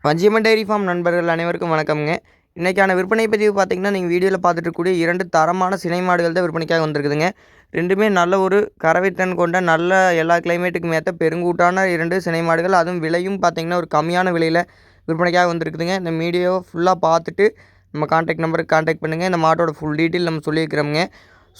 Vanjiamman dairy farm நண்பர்கள் அனைவருக்கும் வணக்கம்ங்க. இன்றைக்கான விற்பனை பதிவு பார்த்திங்கன்னா, நீங்கள் வீடியோவில் பார்த்துட்டு இருக்கக்கூடிய 2 தரமான சினை மாடுகள் தான் விற்பனைக்காக வந்திருக்குதுங்க. 2மே நல்ல ஒரு கறவைத்திறன் கொண்ட நல்ல எல்லா கிளைமேட்டுக்கும் ஏற்ற பெருங்கூட்டான 2 சினை மாடுகள். அதுவும் விலையும் பார்த்திங்கன்னா, ஒரு கம்மியான விலையில் விற்பனைக்காக வந்திருக்குதுங்க. இந்த வீடியோவை ஃபுல்லாக பார்த்துட்டு நம்ம கான்டாக்ட் நம்பருக்கு கான்டாக்ட் பண்ணுங்கள். இந்த மாட்டோட ஃபுல் டீட்டெயில் நம்ம சொல்லியிருக்கிறோம்ங்க.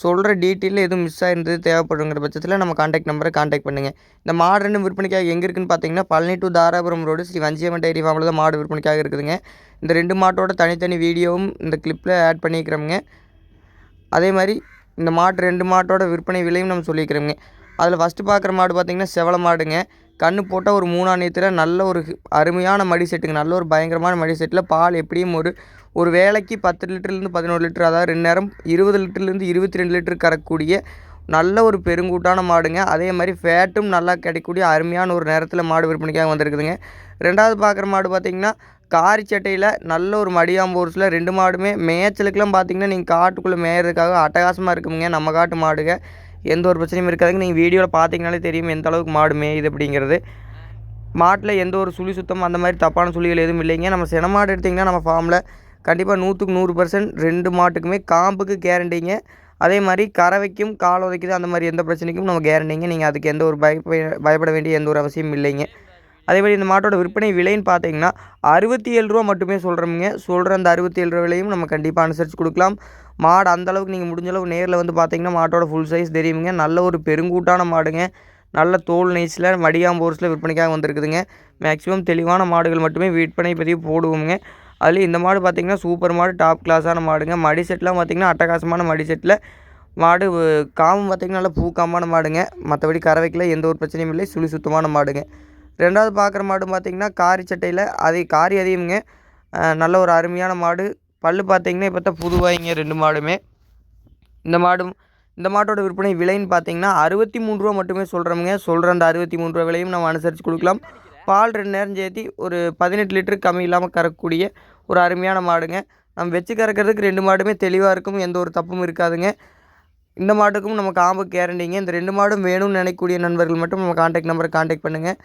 சொல்கிற டீட்டெயிலில் எதுவும் மிஸ் ஆகிருந்தது தேவைப்படுங்கிற பட்சத்தில் நம்ம கான்டாக்ட் நம்பரை கான்டாக்ட் பண்ணுங்கள். இந்த மாடு ரெண்டும் விற்பனைக்காக எங்கே இருக்குதுன்னு பார்த்தீங்கன்னா, Palani to Dharapuram road Sri Vanjiyamman dairy ஃபார்மில் தான் மாடு விற்பனைக்காக இருக்குதுங்க. இந்த 2 மாட்டோட தனித்தனி வீடியோவும் இந்த கிளிப்பில் ஆட் பண்ணிக்கிறோமுங்க. அதே மாதிரி இந்த மாட்டு 2 மாட்டோட விற்பனை விலையும் நம்ம சொல்லிக்கிறோங்க. அதில் ஃபஸ்ட்டு பார்க்குற மாடு பார்த்திங்கன்னா செவலை மாடுங்க. கன்று போட்டால் ஒரு 3ஆம் நேரத்தில் நல்ல ஒரு அருமையான மடி செட்டுங்க. நல்ல ஒரு பயங்கரமான மடி செட்டில் பால் எப்படியும் ஒரு வேளைக்கு 10 லிட்டர்லேருந்து 11 லிட்டர், அதாவது 2 நேரம் 20 லிட்டர்லேருந்து 22 லிட்டர் கறக்கக்கூடிய நல்ல ஒரு பெருங்கூட்டான மாடுங்க. அதே மாதிரி ஃபேட்டும் நல்லா கிடைக்கக்கூடிய அருமையான ஒரு நேரத்தில் மாடு விற்பனைக்காக வந்திருக்குதுங்க. 2வது பார்க்குற மாடு பார்த்திங்கன்னா காரி சட்டையில் நல்ல ஒரு மடியாம்பூர்ஸில் 2 மாடுமே மேய்ச்சலுக்கெல்லாம் பார்த்திங்கன்னா நீங்கள் காட்டுக்குள்ளே மேயறதுக்காக அட்டகாசமாக இருக்குங்க. நம்ம காட்டு மாடுங்க, எந்த ஒரு பிரச்சனையும் இருக்காதுங்க. நீங்கள் வீடியோவில் பார்த்தீங்கனாலே தெரியும் எந்த அளவுக்கு மாடு மேயுது அப்படிங்கிறது. மாட்டில் எந்த ஒரு சுழி சுத்தம் அந்த மாதிரி தப்பான சுழிகள் எதுவும் இல்லைங்க. நம்ம சின மாடு எடுத்திங்கன்னா நம்ம ஃபார்மில் கண்டிப்பாக 100க்கு 100% 2 மாட்டுக்குமே காம்புக்கு கேரண்டிங்க. அதே மாதிரி கறவைக்கும் கால் உதைக்குது அந்த மாதிரி எந்த பிரச்சனைக்கும் நம்ம கேரண்டிங்க. நீங்கள் அதுக்கு எந்த ஒரு பயப்பட வேண்டிய எந்த ஒரு அவசியம் இல்லைங்க. அதே மாதிரி இந்த மாட்டோட விற்பனை விலைன்னு பார்த்தீங்கன்னா 67 ரூபா மட்டுமே சொல்கிறோமுங்க. சொல்கிற அந்த 67 ரூபா விலையும் நம்ம கண்டிப்பாக அனுசரித்து கொடுக்கலாம். மாடு அந்தளவுக்கு நீங்கள் முடிஞ்சளவு நேரில் வந்து பார்த்தீங்கன்னா மாட்டோட ஃபுல் சைஸ் தெரியுங்க. நல்ல ஒரு பெருங்கூட்டான மாடுங்க. நல்ல தோல் நெய்ஸில் மடியாம்போர்ஸில் விற்பனைக்காக வந்திருக்குதுங்க. மேக்ஸிமம் தெளிவான மாடுகள் மட்டுமே விற்பனை பதிவு போடுவோங்க. அதுலேயும் இந்த மாடு பார்த்திங்கன்னா சூப்பர் மாடு, டாப் கிளாஸான மாடுங்க. மடி செட்லாம் பார்த்திங்கன்னா அட்டகாசமான மடி செட்டில் மாடு. காம்பு பார்த்திங்கன்னா நல்லா பூக்காமான மாடுங்க. மற்றபடி கறவைக்கில் எந்த ஒரு பிரச்சனையும் இல்லை, சுழி சுத்தமான மாடுங்க. 2வது பார்க்குற மாடு பார்த்திங்கன்னா காரி சட்டையில் காரி அதிகமுங்க. நல்ல ஒரு அருமையான மாடு. பல் பார்த்திங்கன்னா இப்போ தான் புதுவாயிங்க 2 மாடுமே. இந்த மாட்டோட விற்பனை விலைன்னு பார்த்தீங்கன்னா 63 ரூபா மட்டுமே சொல்கிறோமுங்க. சொல்கிற அந்த 63 ரூபா விலையும் நம்ம அனுசரித்து கொடுக்கலாம். பால் 2 நேரம் சேர்த்தி ஒரு 18 லிட்டருக்கு கம்மி இல்லாமல் கறக்கக்கூடிய ஒரு அருமையான மாடுங்க. நம்ம வச்சு கறக்கிறதுக்கு 2 மாடுமே தெளிவாக இருக்கும், எந்த ஒரு தப்பும் இருக்காதுங்க. இந்த மாட்டுக்கும் நம்ம காம்பு கேரண்டிங்க. இந்த 2 மாடும் வேணும்னு நினைக்கக்கூடிய நண்பர்கள் மட்டும் நம்ம கான்டாக்ட் நம்பரை கான்டாக்ட் பண்ணுங்கள்.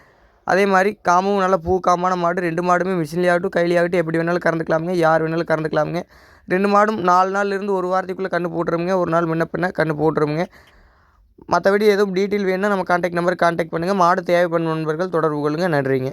அதே மாதிரி காம்பும் நல்லா பூக்காமான மாடு. 2 மாடுமே மிஷின்லேயாகட்டும் கையிலேயாகட்டும் எப்படி வேணாலும் கறந்துக்கலாமுங்க. யார் வேணாலும் கறந்துக்கலாமுங்க. 2 மாடும் 4 நாள்லேருந்து ஒரு வாரத்துக்குள்ளே கன்று போட்டுருமுங்க. ஒரு நாள் முன்ன பின்ன கன்று போட்டுருமுங்க. மற்றபடி எதுவும் டீட்டெயில் வேணும்னா நம்ம கான்டாக்ட் நம்பருக்கு கான்டாக்ட் பண்ணுங்கள். மாடு தேவைப்படும் நண்பர்கள் தொடர்பு கொள்ளுங்கள். நன்றிங்க.